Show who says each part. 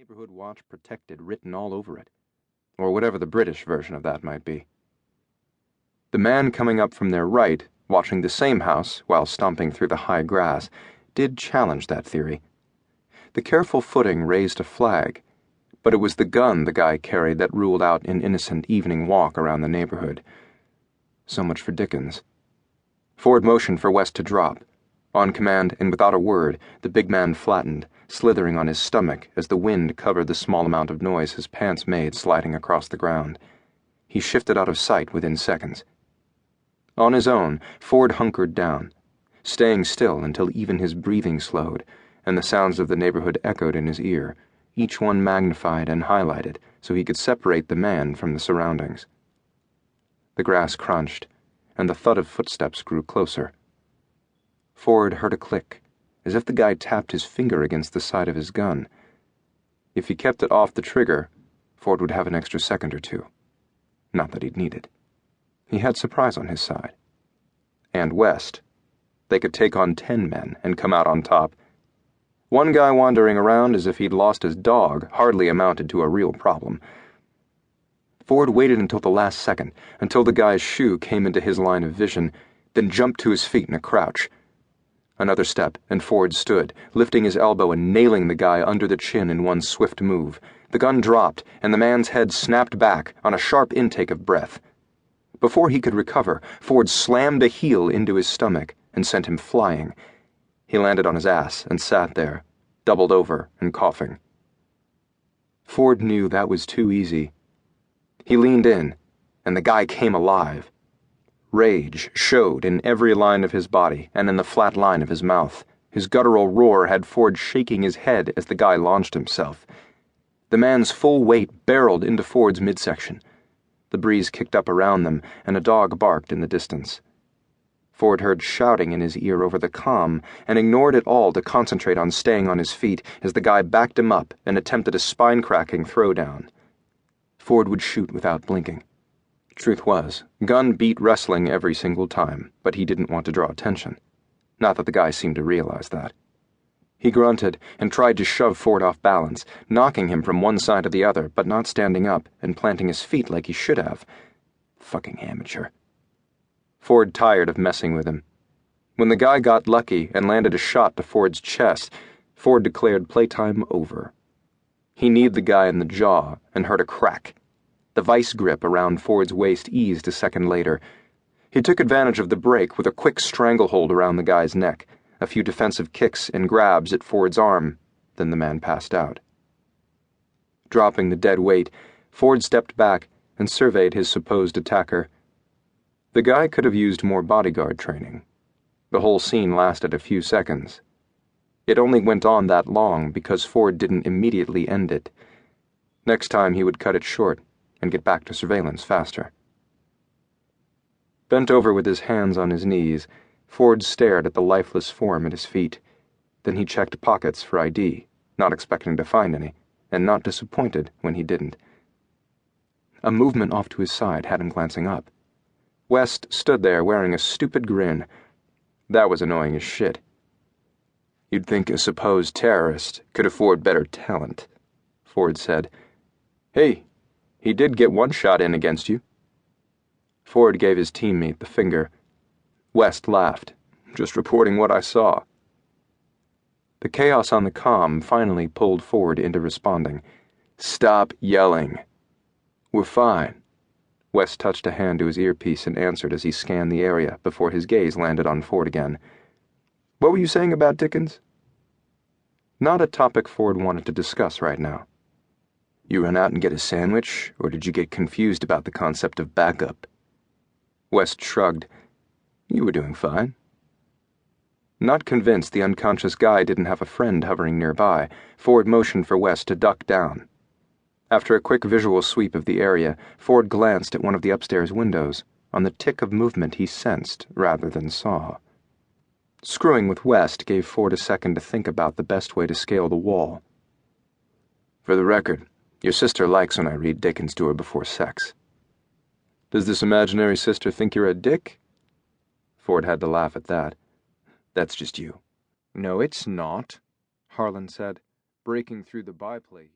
Speaker 1: Neighborhood Watch Protected written all over it, or whatever the British version of that might be. The man coming up from their right, watching the same house while stomping through the high grass, did challenge that theory. The careful footing raised a flag, but it was the gun the guy carried that ruled out an innocent evening walk around the neighborhood. So much for Dickens. Ford motioned for West to drop. On command, and without a word, the big man flattened, slithering on his stomach as the wind covered the small amount of noise his pants made sliding across the ground. He shifted out of sight within seconds. On his own, Ford hunkered down, staying still until even his breathing slowed, and the sounds of the neighborhood echoed in his ear, each one magnified and highlighted so he could separate the man from the surroundings. The grass crunched, and the thud of footsteps grew closer. Ford heard a click, as if the guy tapped his finger against the side of his gun. If he kept it off the trigger, Ford would have an extra second or two. Not that he'd need it. He had surprise on his side. And West. They could take on 10 men and come out on top. One guy wandering around as if he'd lost his dog hardly amounted to a real problem. Ford waited until the last second, until the guy's shoe came into his line of vision, then jumped to his feet in a crouch. Another step, and Ford stood, lifting his elbow and nailing the guy under the chin in one swift move. The gun dropped, and the man's head snapped back on a sharp intake of breath. Before he could recover, Ford slammed a heel into his stomach and sent him flying. He landed on his ass and sat there, doubled over and coughing. Ford knew that was too easy. He leaned in, and the guy came alive. Rage showed in every line of his body and in the flat line of his mouth. His guttural roar had Ford shaking his head as the guy launched himself. The man's full weight barreled into Ford's midsection. The breeze kicked up around them, and a dog barked in the distance. Ford heard shouting in his ear over the comm and ignored it all to concentrate on staying on his feet as the guy backed him up and attempted a spine-cracking throwdown. Ford would shoot without blinking. Truth was, gun beat wrestling every single time, but he didn't want to draw attention. Not that the guy seemed to realize that. He grunted and tried to shove Ford off balance, knocking him from one side to the other, but not standing up and planting his feet like he should have. Fucking amateur. Ford tired of messing with him. When the guy got lucky and landed a shot to Ford's chest, Ford declared playtime over. He kneed the guy in the jaw and heard a crack. The vice grip around Ford's waist eased a second later. He took advantage of the break with a quick stranglehold around the guy's neck, a few defensive kicks and grabs at Ford's arm, then the man passed out. Dropping the dead weight, Ford stepped back and surveyed his supposed attacker. The guy could have used more bodyguard training. The whole scene lasted a few seconds. It only went on that long because Ford didn't immediately end it. Next time he would cut it short and get back to surveillance faster. Bent over with his hands on his knees, Ford stared at the lifeless form at his feet. Then he checked pockets for ID, not expecting to find any, and not disappointed when he didn't. A movement off to his side had him glancing up. West stood there wearing a stupid grin. That was annoying as shit. You'd think a supposed terrorist could afford better talent, Ford said. Hey, he did get one shot in against you. Ford gave his teammate the finger. West laughed. Just reporting what I saw. The chaos on the comm finally pulled Ford into responding. Stop yelling. We're fine. West touched a hand to his earpiece and answered as he scanned the area before his gaze landed on Ford again. What were you saying about Dickens? Not a topic Ford wanted to discuss right now. You run out and get a sandwich, or did you get confused about the concept of backup? West shrugged. You were doing fine. Not convinced the unconscious guy didn't have a friend hovering nearby, Ford motioned for West to duck down. After a quick visual sweep of the area, Ford glanced at one of the upstairs windows, on the tick of movement he sensed rather than saw. Screwing with West gave Ford a second to think about the best way to scale the wall. For the record, your sister likes when I read Dickens to her before sex. Does this imaginary sister think you're a dick? Ford had to laugh at that. That's just you. No, it's not, Harlan said, breaking through the byplay.